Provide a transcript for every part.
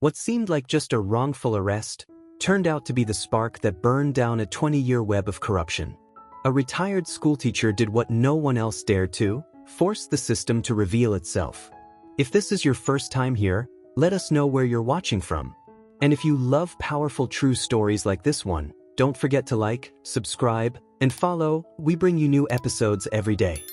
What seemed like just a wrongful arrest turned out to be the spark that burned down a 20-year web of corruption. A retired schoolteacher did what no one else dared to: force the system to reveal itself. If this is your first time here, let us know where you're watching from. And if you love powerful true stories like this one, don't forget to like, subscribe, and follow. We bring you new episodes every day.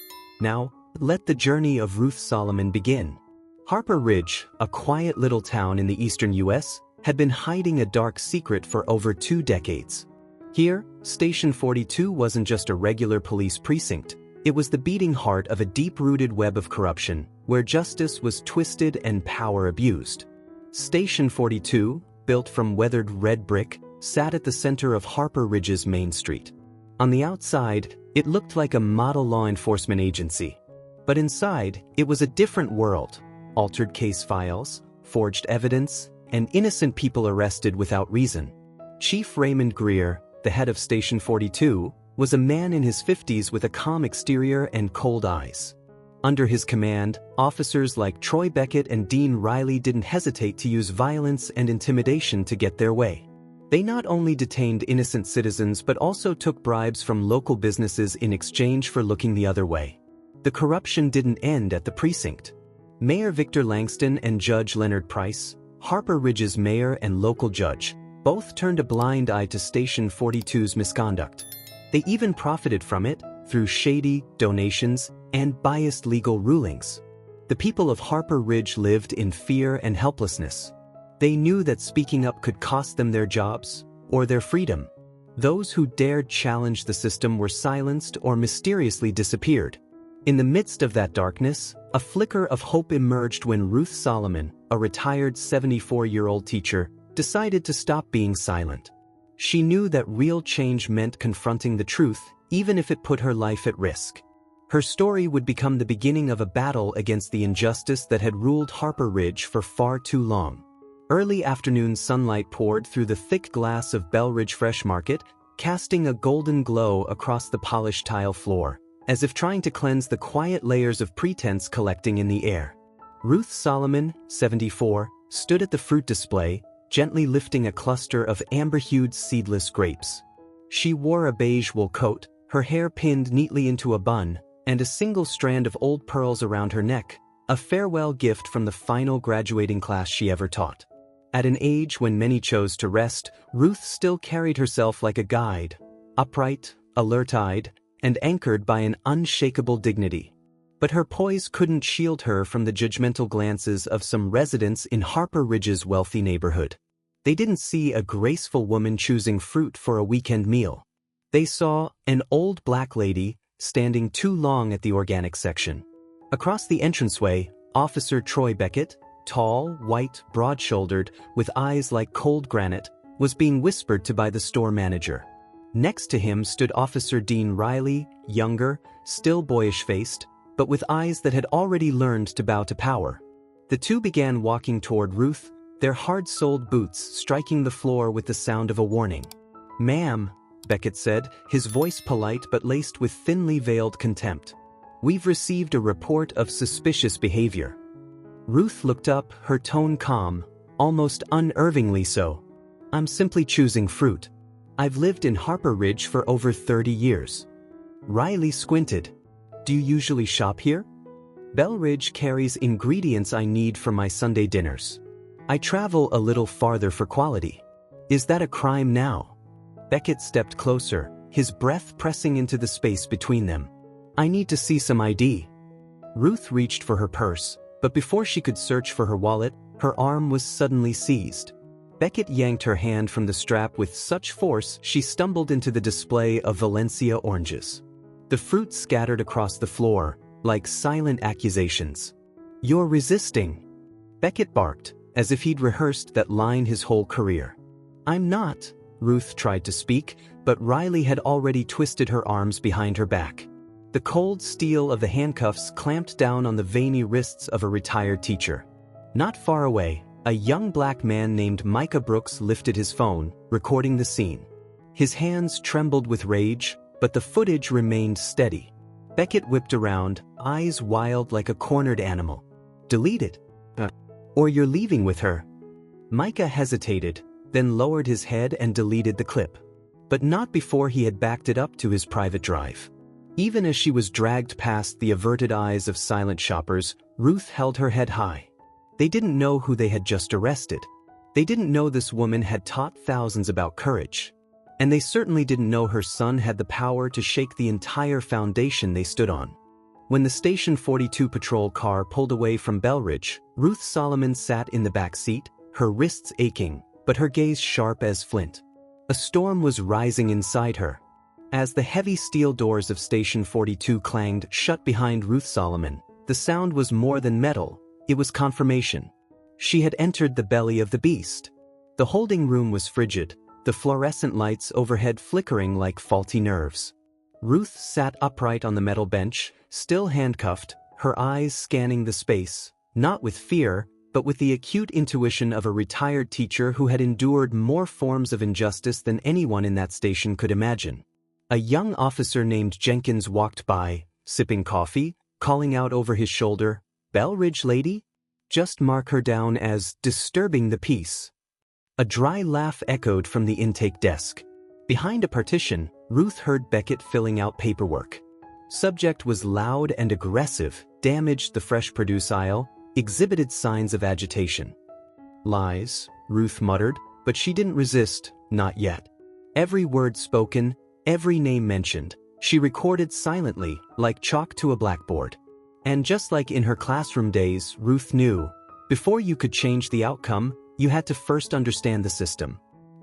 Now, let the journey of Ruth Solomon begin. Harper Ridge, a quiet little town in the eastern US, had been hiding a dark secret for over 2 decades. Here, Station 42 wasn't just a regular police precinct. It was the beating heart of a deep-rooted web of corruption, where justice was twisted and power abused. Station 42, built from weathered red brick, sat at the center of Harper Ridge's main street. On the outside, it looked like a model law enforcement agency. But inside, it was a different world: altered case files, forged evidence, and innocent people arrested without reason. Chief Raymond Greer, the head of Station 42, was a man in his 50s with a calm exterior and cold eyes. Under his command, officers like Troy Beckett and Dean Riley didn't hesitate to use violence and intimidation to get their way. They not only detained innocent citizens but also took bribes from local businesses in exchange for looking the other way. The corruption didn't end at the precinct. Mayor Victor Langston and Judge Leonard Price, Harper Ridge's mayor and local judge, both turned a blind eye to Station 42's misconduct. They even profited from it through shady donations and biased legal rulings. The people of Harper Ridge lived in fear and helplessness. They knew that speaking up could cost them their jobs or their freedom. Those who dared challenge the system were silenced or mysteriously disappeared. In the midst of that darkness, a flicker of hope emerged when Ruth Solomon, a retired 74-year-old teacher, decided to stop being silent. She knew that real change meant confronting the truth, even if it put her life at risk. Her story would become the beginning of a battle against the injustice that had ruled Harper Ridge for far too long. Early afternoon sunlight poured through the thick glass of Bell Ridge Fresh Market, casting a golden glow across the polished tile floor, as if trying to cleanse the quiet layers of pretense collecting in the air. Ruth Solomon, 74, stood at the fruit display, gently lifting a cluster of amber-hued seedless grapes. She wore a beige wool coat, her hair pinned neatly into a bun, and a single strand of old pearls around her neck, a farewell gift from the final graduating class she ever taught. At an age when many chose to rest, Ruth still carried herself like a guide, upright, alert-eyed, and anchored by an unshakable dignity. But her poise couldn't shield her from the judgmental glances of some residents in Harper Ridge's wealthy neighborhood. They didn't see a graceful woman choosing fruit for a weekend meal. They saw an old black lady standing too long at the organic section. Across the entranceway, Officer Troy Beckett, tall, white, broad-shouldered, with eyes like cold granite, was being whispered to by the store manager. Next to him stood Officer Dean Riley, younger, still boyish-faced, but with eyes that had already learned to bow to power. The two began walking toward Ruth, their hard-soled boots striking the floor with the sound of a warning. "Ma'am," Beckett said, his voice polite but laced with thinly veiled contempt. "We've received a report of suspicious behavior." Ruth looked up, her tone calm, almost unnervingly so. "I'm simply choosing fruit. I've lived in Harper Ridge for over 30 years. Riley squinted. "Do you usually shop here?" "Bell Ridge carries ingredients I need for my Sunday dinners. I travel a little farther for quality." "Is that a crime now?" Beckett stepped closer, his breath pressing into the space between them. "I need to see some ID." Ruth reached for her purse, but before she could search for her wallet, her arm was suddenly seized. Beckett yanked her hand from the strap with such force she stumbled into the display of Valencia oranges. The fruit scattered across the floor, like silent accusations. "You're resisting," Beckett barked, as if he'd rehearsed that line his whole career. "I'm not," Ruth tried to speak, but Riley had already twisted her arms behind her back. The cold steel of the handcuffs clamped down on the veiny wrists of a retired teacher. Not far away, a young black man named Micah Brooks lifted his phone, recording the scene. His hands trembled with rage, but the footage remained steady. Beckett whipped around, eyes wild like a cornered animal. "Delete it. Or you're leaving with her." Micah hesitated, then lowered his head and deleted the clip. But not before he had backed it up to his private drive. Even as she was dragged past the averted eyes of silent shoppers, Ruth held her head high. They didn't know who they had just arrested. They didn't know this woman had taught thousands about courage. And they certainly didn't know her son had the power to shake the entire foundation they stood on. When the Station 42 patrol car pulled away from Belridge, Ruth Solomon sat in the back seat, her wrists aching, but her gaze sharp as flint. A storm was rising inside her. As the heavy steel doors of Station 42 clanged shut behind Ruth Solomon, the sound was more than metal, it was confirmation. She had entered the belly of the beast. The holding room was frigid, the fluorescent lights overhead flickering like faulty nerves. Ruth sat upright on the metal bench, still handcuffed, her eyes scanning the space, not with fear, but with the acute intuition of a retired teacher who had endured more forms of injustice than anyone in that station could imagine. A young officer named Jenkins walked by, sipping coffee, calling out over his shoulder, "Belridge lady?" Just mark her down as disturbing the peace. A dry laugh echoed from the intake desk. Behind a partition, Ruth heard Beckett filling out paperwork. Subject was loud and aggressive, damaged the fresh produce aisle, exhibited signs of agitation. Lies, Ruth muttered, but she didn't resist, not yet. Every word spoken, every name mentioned, she recorded silently, like chalk to a blackboard. And just like in her classroom days, Ruth knew, before you could change the outcome, you had to first understand the system.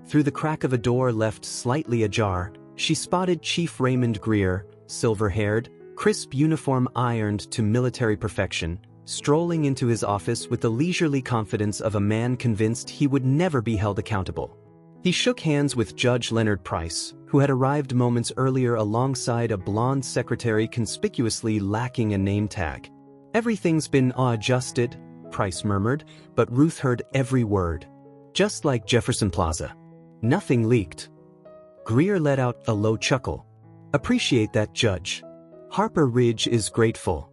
Through the crack of a door left slightly ajar, she spotted Chief Raymond Greer, silver-haired, crisp uniform ironed to military perfection, strolling into his office with the leisurely confidence of a man convinced he would never be held accountable. He shook hands with Judge Leonard Price, who had arrived moments earlier alongside a blonde secretary conspicuously lacking a name tag. "Everything's been adjusted," Price murmured, but Ruth heard every word. "Just like Jefferson Plaza. Nothing leaked." Greer let out a low chuckle. "Appreciate that, Judge. Harper Ridge is grateful."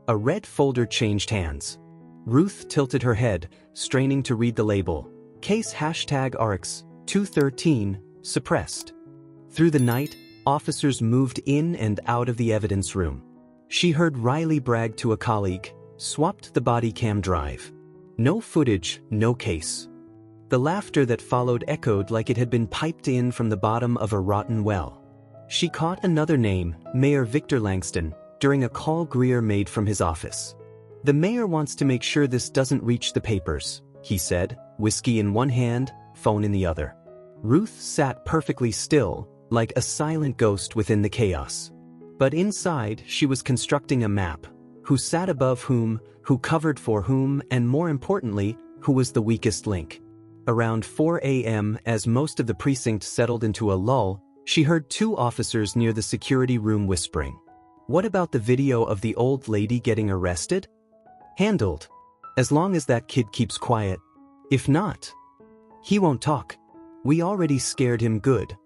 A red folder changed hands. Ruth tilted her head, straining to read the label. Case #RX 213, suppressed. Through the night, officers moved in and out of the evidence room. She heard Riley brag to a colleague, "Swapped the body cam drive. No footage, no case." The laughter that followed echoed like it had been piped in from the bottom of a rotten well. She caught another name, Mayor Victor Langston, during a call Greer made from his office. "The mayor wants to make sure this doesn't reach the papers," he said, whiskey in one hand, phone in the other. Ruth sat perfectly still, like a silent ghost within the chaos. But inside, she was constructing a map. Who sat above whom, who covered for whom, and more importantly, who was the weakest link. Around 4 a.m., as most of the precinct settled into a lull, she heard two officers near the security room whispering. "What about the video of the old lady getting arrested?" "Handled. As long as that kid keeps quiet. If not, he won't talk. We already scared him good."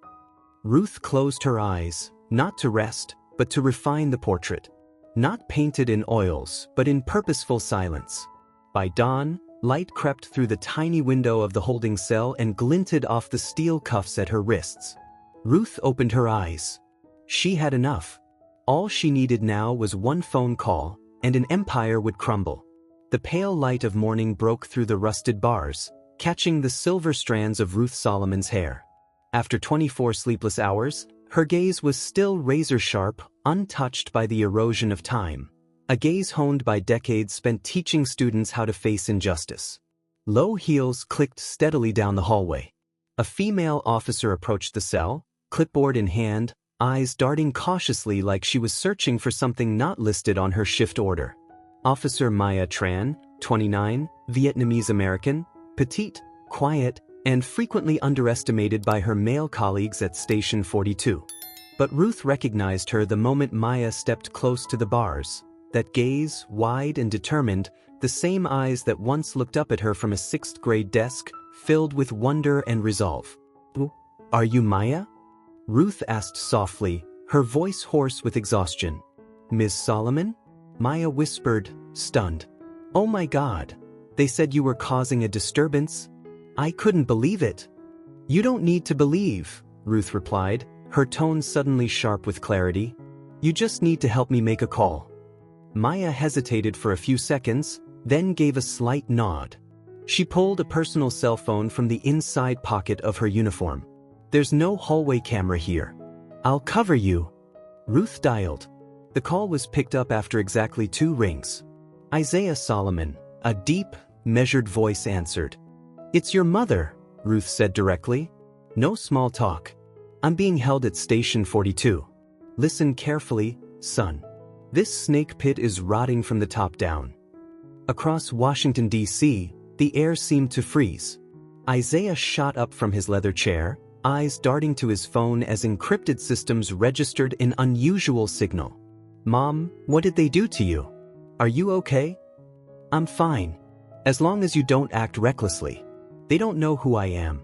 Ruth closed her eyes, not to rest, but to refine the portrait. Not painted in oils, but in purposeful silence. By dawn, light crept through the tiny window of the holding cell and glinted off the steel cuffs at her wrists. Ruth opened her eyes. She had enough. All she needed now was one phone call, and an empire would crumble. The pale light of morning broke through the rusted bars, catching the silver strands of Ruth Solomon's hair. After 24 sleepless hours, her gaze was still razor-sharp, untouched by the erosion of time. A gaze honed by decades spent teaching students how to face injustice. Low heels clicked steadily down the hallway. A female officer approached the cell, clipboard in hand, eyes darting cautiously like she was searching for something not listed on her shift order. Officer Maya Tran, 29, Vietnamese-American, petite, quiet, and frequently underestimated by her male colleagues at Station 42. But Ruth recognized her the moment Maya stepped close to the bars. That gaze, wide and determined, the same eyes that once looked up at her from a sixth-grade desk, filled with wonder and resolve. "Are you Maya?" Ruth asked softly, her voice hoarse with exhaustion. "Ms. Solomon?" Maya whispered, stunned. "Oh my God. They said you were causing a disturbance." I couldn't believe it. You don't need to believe, Ruth replied, her tone suddenly sharp with clarity. You just need to help me make a call. Maya hesitated for a few seconds, then gave a slight nod. She pulled a personal cell phone from the inside pocket of her uniform. There's no hallway camera here. I'll cover you. Ruth dialed. The call was picked up after exactly 2 rings. Isaiah Solomon, a deep, measured voice answered. It's your mother, Ruth said directly. No small talk. I'm being held at Station 42. Listen carefully, son. This snake pit is rotting from the top down. Across Washington, D.C., the air seemed to freeze. Isaiah shot up from his leather chair, eyes darting to his phone as encrypted systems registered an unusual signal. Mom, what did they do to you? Are you okay? I'm fine. As long as you don't act recklessly. They don't know who I am.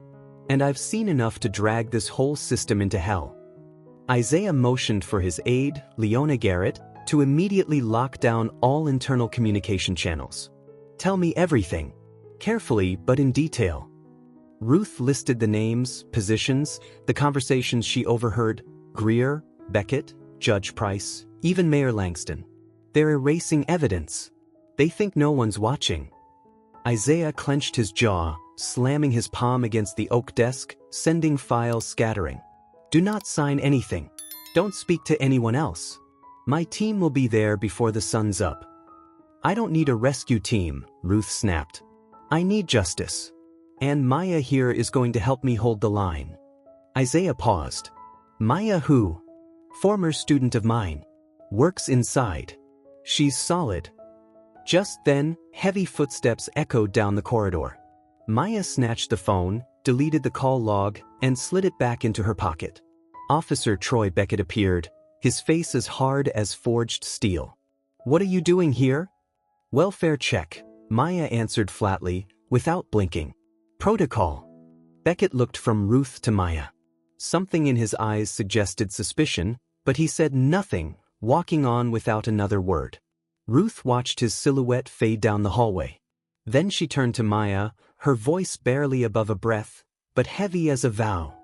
And I've seen enough to drag this whole system into hell. Isaiah motioned for his aide, Leona Garrett, to immediately lock down all internal communication channels. Tell me everything. Carefully, but in detail. Ruth listed the names, positions, the conversations she overheard, Greer, Beckett, Judge Price, even Mayor Langston. They're erasing evidence. They think no one's watching. Isaiah clenched his jaw, slamming his palm against the oak desk, sending files scattering. Do not sign anything. Don't speak to anyone else. My team will be there before the sun's up. I don't need a rescue team, Ruth snapped. I need justice. And Maya here is going to help me hold the line. Isaiah paused. Maya who? Former student of mine. Works inside. She's solid. Just then, heavy footsteps echoed down the corridor. Maya snatched the phone, deleted the call log, and slid it back into her pocket. Officer Troy Beckett appeared, his face as hard as forged steel. What are you doing here? Welfare check, Maya answered flatly, without blinking. Protocol. Beckett looked from Ruth to Maya. Something in his eyes suggested suspicion, but he said nothing, walking on without another word. Ruth watched his silhouette fade down the hallway. Then she turned to Maya, her voice barely above a breath, but heavy as a vow.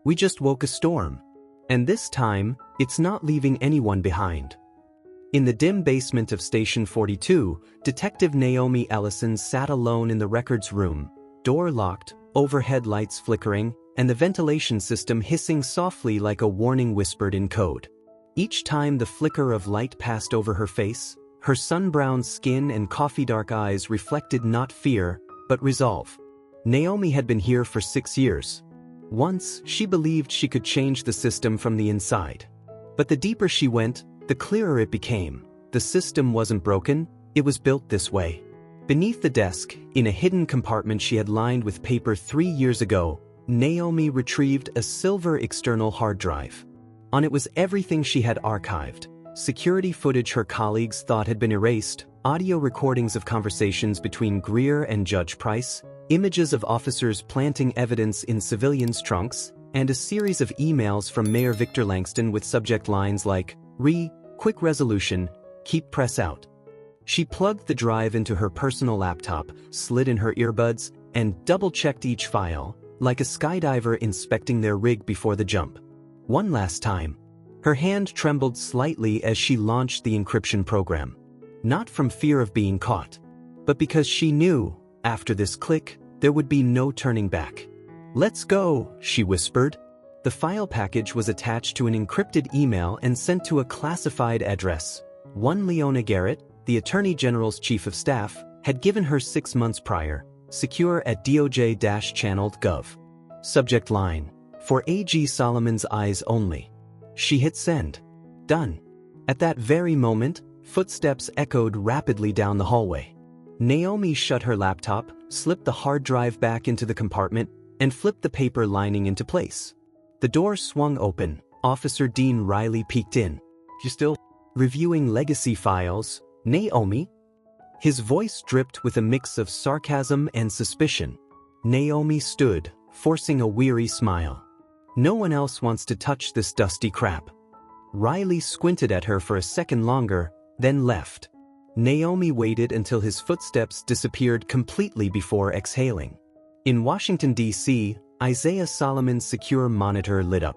We just woke a storm. And this time, it's not leaving anyone behind. In the dim basement of Station 42, Detective Naomi Ellison sat alone in the records room, door locked, overhead lights flickering, and the ventilation system hissing softly like a warning whispered in code. Each time the flicker of light passed over her face, her sun-browned skin and coffee-dark eyes reflected not fear, but resolve. Naomi had been here for 6 years. Once, she believed she could change the system from the inside. But the deeper she went, the clearer it became. The system wasn't broken, it was built this way. Beneath the desk, in a hidden compartment she had lined with paper 3 years ago, Naomi retrieved a silver external hard drive. On it was everything she had archived. Security footage her colleagues thought had been erased, audio recordings of conversations between Greer and Judge Price, images of officers planting evidence in civilians' trunks, and a series of emails from Mayor Victor Langston with subject lines like, quick resolution, keep press out. She plugged the drive into her personal laptop, slid in her earbuds, and double-checked each file, like a skydiver inspecting their rig before the jump. One last time. Her hand trembled slightly as she launched the encryption program. Not from fear of being caught, but because she knew, after this click, there would be no turning back. Let's go, she whispered. The file package was attached to an encrypted email and sent to a classified address. One Leona Garrett, the Attorney General's Chief of Staff, had given her 6 months prior, secure at DOJ-channeled.gov. Subject line, for A.G. Solomon's eyes only. She hit send. Done. At that very moment, footsteps echoed rapidly down the hallway. Naomi shut her laptop, slipped the hard drive back into the compartment, and flipped the paper lining into place. The door swung open. Officer Dean Riley peeked in. You still reviewing legacy files, Naomi? His voice dripped with a mix of sarcasm and suspicion. Naomi stood, forcing a weary smile. No one else wants to touch this dusty crap. Riley squinted at her for a second longer, then left. Naomi waited until his footsteps disappeared completely before exhaling. In Washington, D.C., Isaiah Solomon's secure monitor lit up.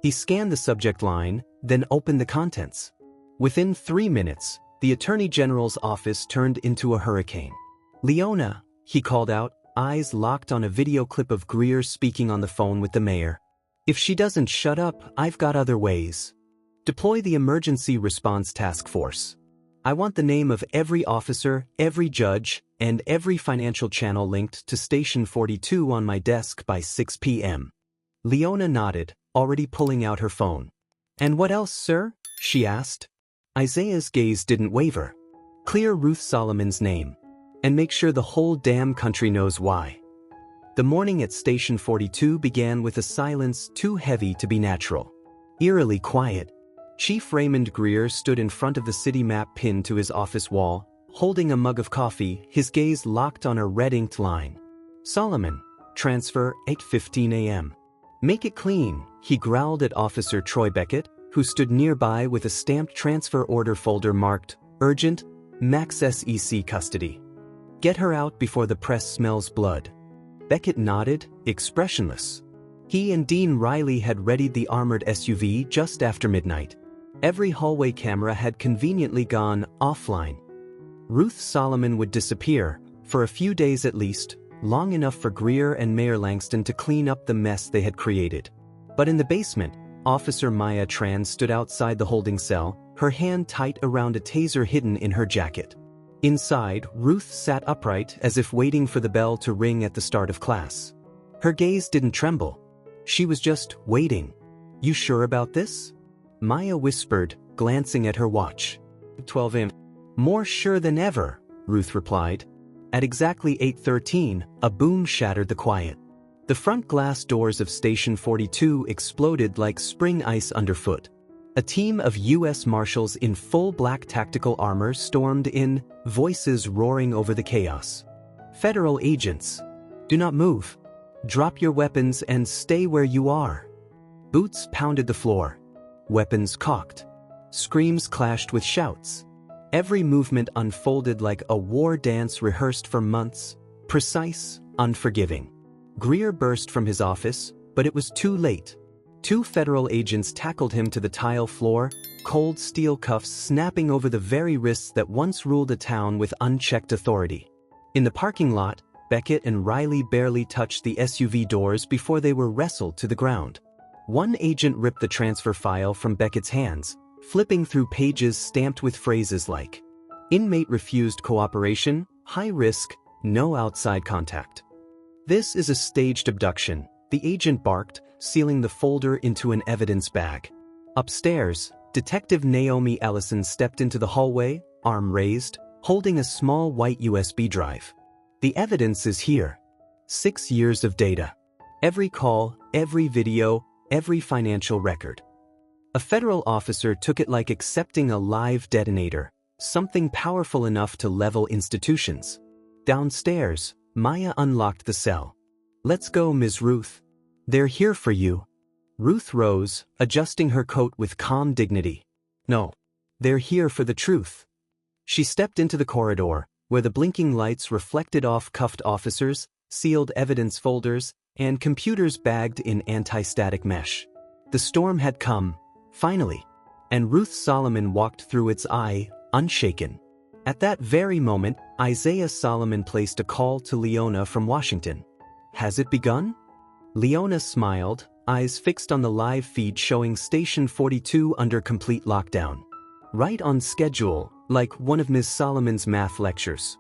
He scanned the subject line, then opened the contents. Within 3 minutes, the Attorney General's office turned into a hurricane. "Leona," he called out, eyes locked on a video clip of Greer speaking on the phone with the mayor. "If she doesn't shut up, I've got other ways. Deploy the Emergency Response Task Force. I want the name of every officer, every judge, and every financial channel linked to Station 42 on my desk by 6 p.m. Leona nodded, already pulling out her phone. "And what else, sir?" she asked. Isaiah's gaze didn't waver. "Clear Ruth Solomon's name. And make sure the whole damn country knows why." The morning at Station 42 began with a silence too heavy to be natural. Eerily quiet. Chief Raymond Greer stood in front of the city map pinned to his office wall, holding a mug of coffee, his gaze locked on a red-inked line. "Solomon, transfer 8:15 a.m. Make it clean," he growled at Officer Troy Beckett, who stood nearby with a stamped transfer order folder marked, "Urgent, Max SEC custody. Get her out before the press smells blood." Beckett nodded, expressionless. He and Dean Riley had readied the armored SUV just after midnight. Every hallway camera had conveniently gone offline. Ruth Solomon would disappear, for a few days at least, long enough for Greer and Mayor Langston to clean up the mess they had created. But in the basement, Officer Maya Tran stood outside the holding cell, her hand tight around a taser hidden in her jacket. Inside, Ruth sat upright as if waiting for the bell to ring at the start of class. Her gaze didn't tremble. She was just waiting. "You sure about this?" Maya whispered, glancing at her watch. 12 a.m. "More sure than ever," Ruth replied. At exactly 8:13, a boom shattered the quiet. The front glass doors of Station 42 exploded like spring ice underfoot. A team of U.S. Marshals in full black tactical armor stormed in, voices roaring over the chaos. "Federal agents, do not move. Drop your weapons and stay where you are." Boots pounded the floor. Weapons cocked. Screams clashed with shouts. Every movement unfolded like a war dance rehearsed for months, precise, unforgiving. Greer burst from his office, but it was too late. 2 federal agents tackled him to the tile floor, cold steel cuffs snapping over the very wrists that once ruled a town with unchecked authority. In the parking lot, Beckett and Riley barely touched the SUV doors before they were wrestled to the ground. One agent ripped the transfer file from Beckett's hands, flipping through pages stamped with phrases like, "Inmate refused cooperation, high risk, no outside contact." "This is a staged abduction," the agent barked, sealing the folder into an evidence bag. Upstairs, Detective Naomi Ellison stepped into the hallway, arm raised, holding a small white USB drive. "The evidence is here. 6 years of data. Every call, every video, every financial record." A federal officer took it like accepting a live detonator, something powerful enough to level institutions. Downstairs, Maya unlocked the cell. "Let's go, Ms. Ruth. They're here for you." Ruth rose, adjusting her coat with calm dignity. "No. They're here for the truth." She stepped into the corridor, where the blinking lights reflected off cuffed officers, sealed evidence folders, and computers bagged in anti-static mesh. The storm had come, finally, and Ruth Solomon walked through its eye, unshaken. At that very moment, Isaiah Solomon placed a call to Leona from Washington. "Has it begun?" Leona smiled, eyes fixed on the live feed showing Station 42 under complete lockdown. Right on schedule, like one of Ms. Solomon's math lectures.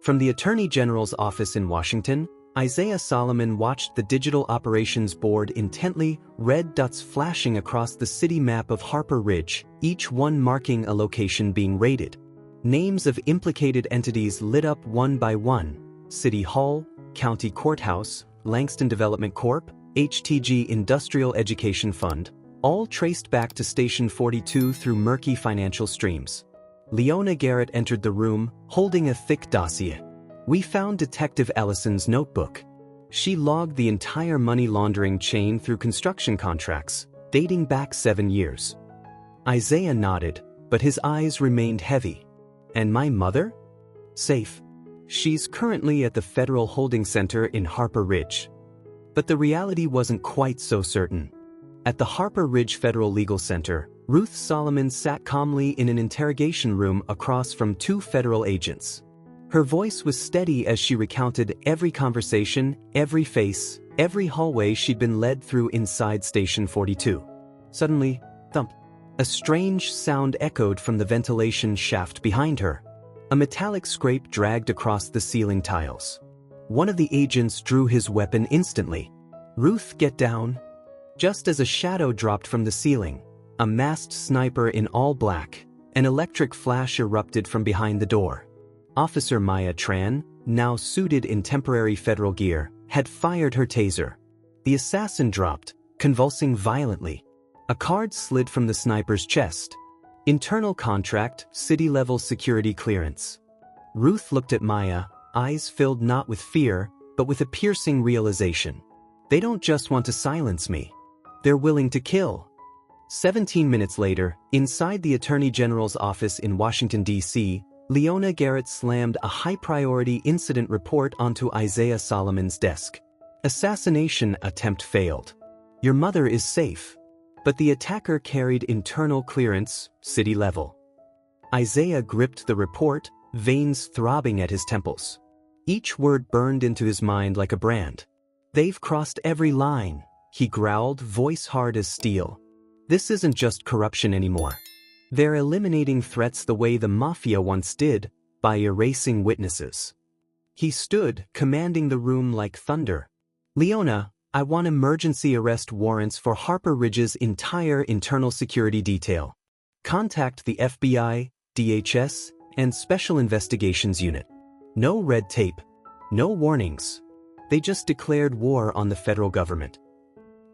From the Attorney General's office in Washington, Isaiah Solomon watched the Digital Operations Board intently, red dots flashing across the city map of Harper Ridge, each one marking a location being raided. Names of implicated entities lit up one by one: City Hall, County Courthouse, Langston Development Corp., HTG Industrial Education Fund, all traced back to Station 42 through murky financial streams. Leona Garrett entered the room, holding a thick dossier. "We found Detective Ellison's notebook. She logged the entire money laundering chain through construction contracts, dating back 7 years." Isaiah nodded, but his eyes remained heavy. "And my mother? Safe. She's currently at the Federal Holding Center in Harper Ridge. But the reality wasn't quite so certain. At the Harper Ridge Federal Legal Center, Ruth Solomon sat calmly in an interrogation room across from two federal agents. Her voice was steady as she recounted every conversation, every face, every hallway she'd been led through inside Station 42. Suddenly, thump. A strange sound echoed from the ventilation shaft behind her. A metallic scrape dragged across the ceiling tiles. One of the agents drew his weapon instantly. "Ruth, get down." Just as a shadow dropped from the ceiling, a masked sniper in all black, an electric flash erupted from behind the door. Officer Maya Tran, now suited in temporary federal gear, had fired her taser. The assassin dropped, convulsing violently. A card slid from the sniper's chest. Internal contract, city-level security clearance. Ruth looked at Maya, eyes filled not with fear, but with a piercing realization. They don't just want to silence me. They're willing to kill. 17 minutes later, inside the Attorney General's office in Washington, D.C., Leona Garrett slammed a high-priority incident report onto Isaiah Solomon's desk. Assassination attempt failed. Your mother is safe. But the attacker carried internal clearance, city level. Isaiah gripped the report, veins throbbing at his temples. Each word burned into his mind like a brand. They've crossed every line, he growled, voice hard as steel. This isn't just corruption anymore. They're eliminating threats the way the mafia once did, by erasing witnesses. He stood, commanding the room like thunder. Leona, I want emergency arrest warrants for Harper Ridge's entire internal security detail. Contact the FBI, DHS, and Special Investigations Unit. No red tape. No warnings. They just declared war on the federal government.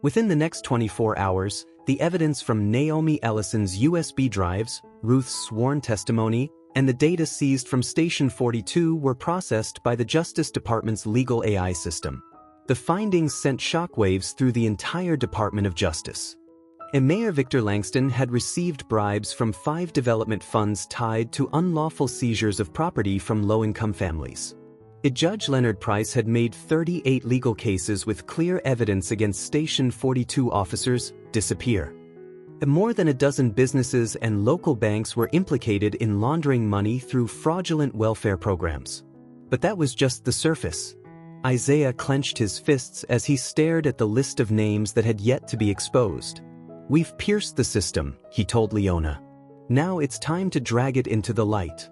Within the next 24 hours, the evidence from Naomi Ellison's USB drives, Ruth's sworn testimony, and the data seized from Station 42 were processed by the Justice Department's legal AI system. The findings sent shockwaves through the entire Department of Justice. And Mayor Victor Langston had received bribes from 5 development funds tied to unlawful seizures of property from low-income families. Judge Leonard Price had made 38 legal cases with clear evidence against Station 42 officers disappear. More than a dozen businesses and local banks were implicated in laundering money through fraudulent welfare programs. But that was just the surface. Isaiah clenched his fists as he stared at the list of names that had yet to be exposed. We've pierced the system, he told Leona. Now it's time to drag it into the light.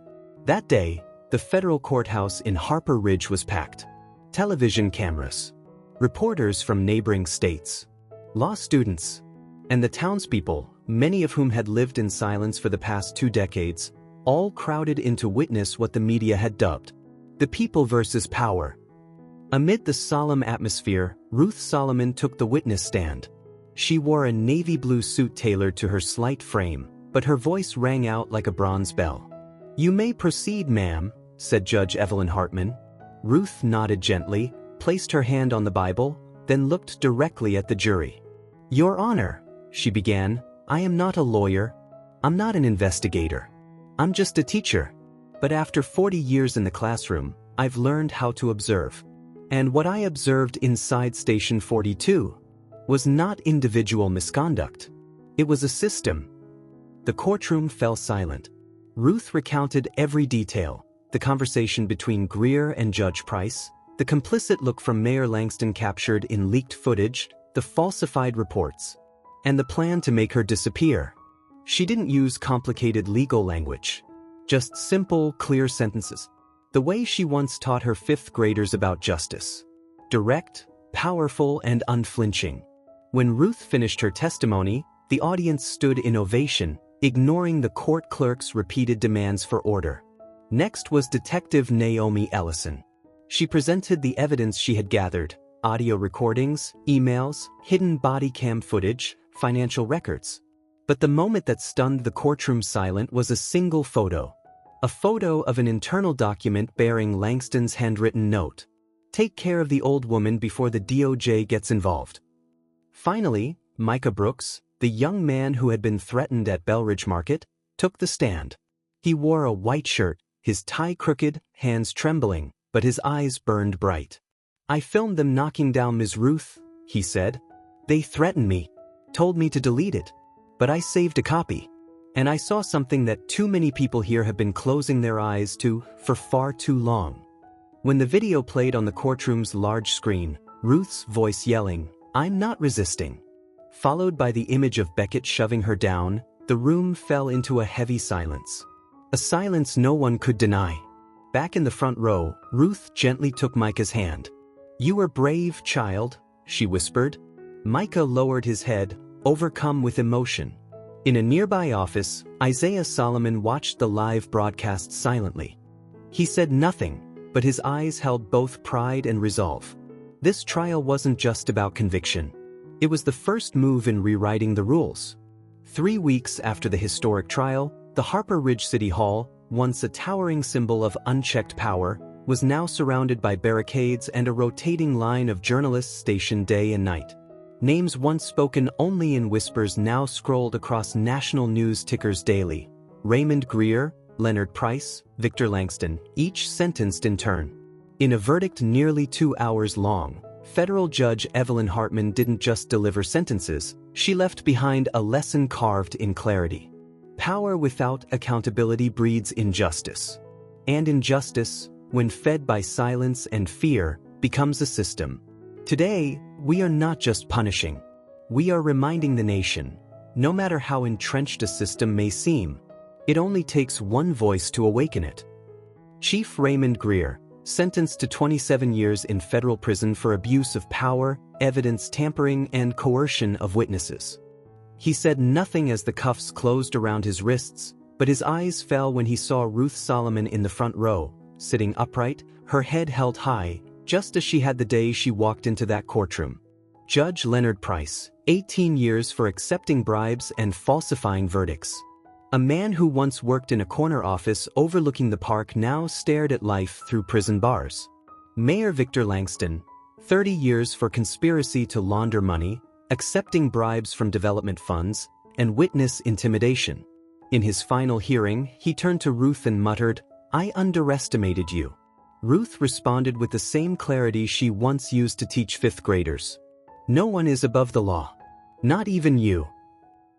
That day, the federal courthouse in Harper Ridge was packed. Television cameras, reporters from neighboring states, law students, and the townspeople, many of whom had lived in silence for the past 2 decades, all crowded in to witness what the media had dubbed the people versus power. Amid the solemn atmosphere, Ruth Solomon took the witness stand. She wore a navy blue suit tailored to her slight frame, but her voice rang out like a bronze bell. You may proceed, ma'am, said Judge Evelyn Hartman. Ruth nodded gently, placed her hand on the Bible, then looked directly at the jury. Your Honor, she began, I am not a lawyer. I'm not an investigator. I'm just a teacher. But after 40 years in the classroom, I've learned how to observe. And what I observed inside Station 42 was not individual misconduct. It was a system. The courtroom fell silent. Ruth recounted every detail, the conversation between Greer and Judge Price, the complicit look from Mayor Langston captured in leaked footage, the falsified reports, and the plan to make her disappear. She didn't use complicated legal language, just simple, clear sentences. The way she once taught her 5th graders about justice. Direct, powerful, and unflinching. When Ruth finished her testimony, the audience stood in ovation, ignoring the court clerk's repeated demands for order. Next was Detective Naomi Ellison. She presented the evidence she had gathered, audio recordings, emails, hidden body cam footage, financial records. But the moment that stunned the courtroom silent was a single photo. A photo of an internal document bearing Langston's handwritten note. Take care of the old woman before the DOJ gets involved. Finally, Micah Brooks, the young man who had been threatened at Belridge Market, took the stand. He wore a white shirt, his tie crooked, hands trembling, but his eyes burned bright. "I filmed them knocking down Ms. Ruth," he said. "They threatened me, told me to delete it. But I saved a copy. And I saw something that too many people here have been closing their eyes to for far too long." When the video played on the courtroom's large screen, Ruth's voice yelling, "I'm not resisting," followed by the image of Beckett shoving her down, the room fell into a heavy silence. A silence no one could deny. Back in the front row, Ruth gently took Micah's hand. "You were brave, child," she whispered. Micah lowered his head, overcome with emotion. In a nearby office, Isaiah Solomon watched the live broadcast silently. He said nothing, but his eyes held both pride and resolve. This trial wasn't just about conviction. It was the first move in rewriting the rules. 3 weeks after the historic trial, the Harper Ridge City Hall, once a towering symbol of unchecked power, was now surrounded by barricades and a rotating line of journalists stationed day and night. Names once spoken only in whispers now scrolled across national news tickers daily. Raymond Greer, Leonard Price, Victor Langston, each sentenced in turn. In a verdict nearly 2 hours long, federal judge Evelyn Hartman didn't just deliver sentences, she left behind a lesson carved in clarity. Power without accountability breeds injustice. And injustice, when fed by silence and fear, becomes a system. Today, we are not just punishing. We are reminding the nation, no matter how entrenched a system may seem, it only takes one voice to awaken it. Chief Raymond Greer, sentenced to 27 years in federal prison for abuse of power, evidence tampering, and coercion of witnesses. He said nothing as the cuffs closed around his wrists, but his eyes fell when he saw Ruth Solomon in the front row, sitting upright, her head held high, just as she had the day she walked into that courtroom. Judge Leonard Price, 18 years for accepting bribes and falsifying verdicts. A man who once worked in a corner office overlooking the park now stared at life through prison bars. Mayor Victor Langston, 30 years for conspiracy to launder money, accepting bribes from development funds, and witness intimidation. In his final hearing, he turned to Ruth and muttered, "I underestimated you." Ruth responded with the same clarity she once used to teach 5th graders. "No one is above the law. Not even you."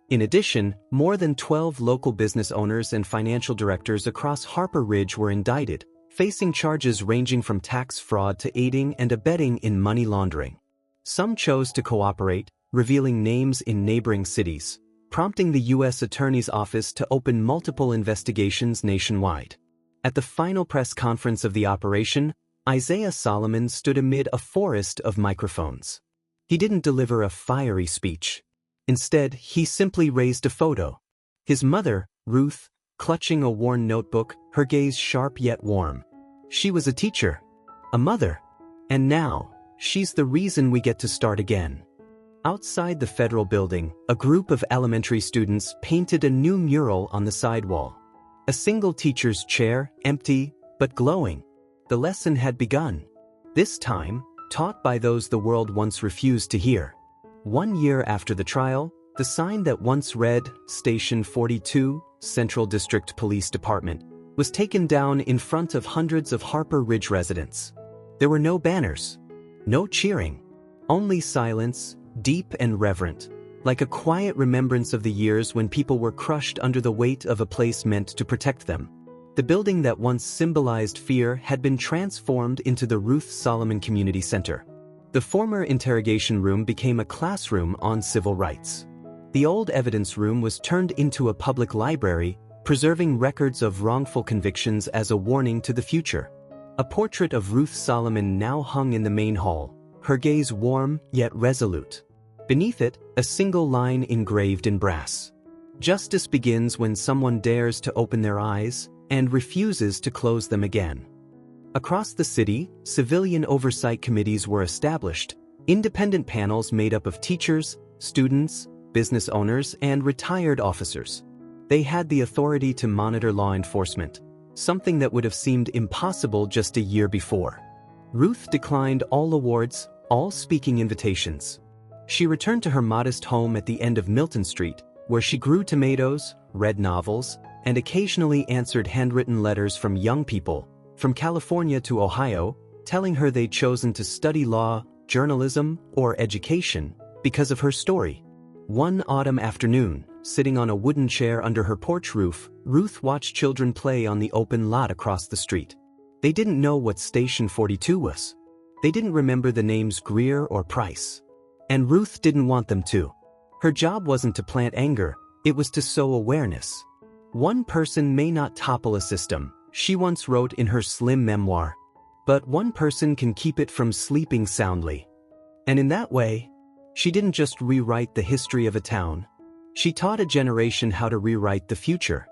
In addition, more than 12 local business owners and financial directors across Harper Ridge were indicted, facing charges ranging from tax fraud to aiding and abetting in money laundering. Some chose to cooperate, revealing names in neighboring cities, prompting the U.S. Attorney's Office to open multiple investigations nationwide. At the final press conference of the operation, Isaiah Solomon stood amid a forest of microphones. He didn't deliver a fiery speech. Instead, he simply raised a photo. His mother, Ruth, clutching a worn notebook, her gaze sharp yet warm. She was a teacher, a mother, and now, she's the reason we get to start again. Outside the federal building, a group of elementary students painted a new mural on the sidewall. A single teacher's chair, empty, but glowing. The lesson had begun. This time, taught by those the world once refused to hear. 1 year after the trial, the sign that once read, Station 42, Central District Police Department, was taken down in front of hundreds of Harper Ridge residents. There were no banners, no cheering, only silence, deep and reverent, like a quiet remembrance of the years when people were crushed under the weight of a place meant to protect them. The building that once symbolized fear had been transformed into the Ruth Solomon Community Center. The former interrogation room became a classroom on civil rights. The old evidence room was turned into a public library, preserving records of wrongful convictions as a warning to the future. A portrait of Ruth Solomon now hung in the main hall, her gaze warm yet resolute. Beneath it, a single line engraved in brass. Justice begins when someone dares to open their eyes and refuses to close them again. Across the city, civilian oversight committees were established, independent panels made up of teachers, students, business owners, and retired officers. They had the authority to monitor law enforcement, something that would have seemed impossible just a year before. Ruth declined all awards, all speaking invitations. She returned to her modest home at the end of Milton Street, where she grew tomatoes, read novels, and occasionally answered handwritten letters from young people, from California to Ohio, telling her they'd chosen to study law, journalism, or education because of her story. One autumn afternoon, sitting on a wooden chair under her porch roof, Ruth watched children play on the open lot across the street. They didn't know what Station 42 was. They didn't remember the names Greer or Price. And Ruth didn't want them to. Her job wasn't to plant anger, it was to sow awareness. One person may not topple a system, she once wrote in her slim memoir. But one person can keep it from sleeping soundly. And in that way, she didn't just rewrite the history of a town. She taught a generation how to rewrite the future.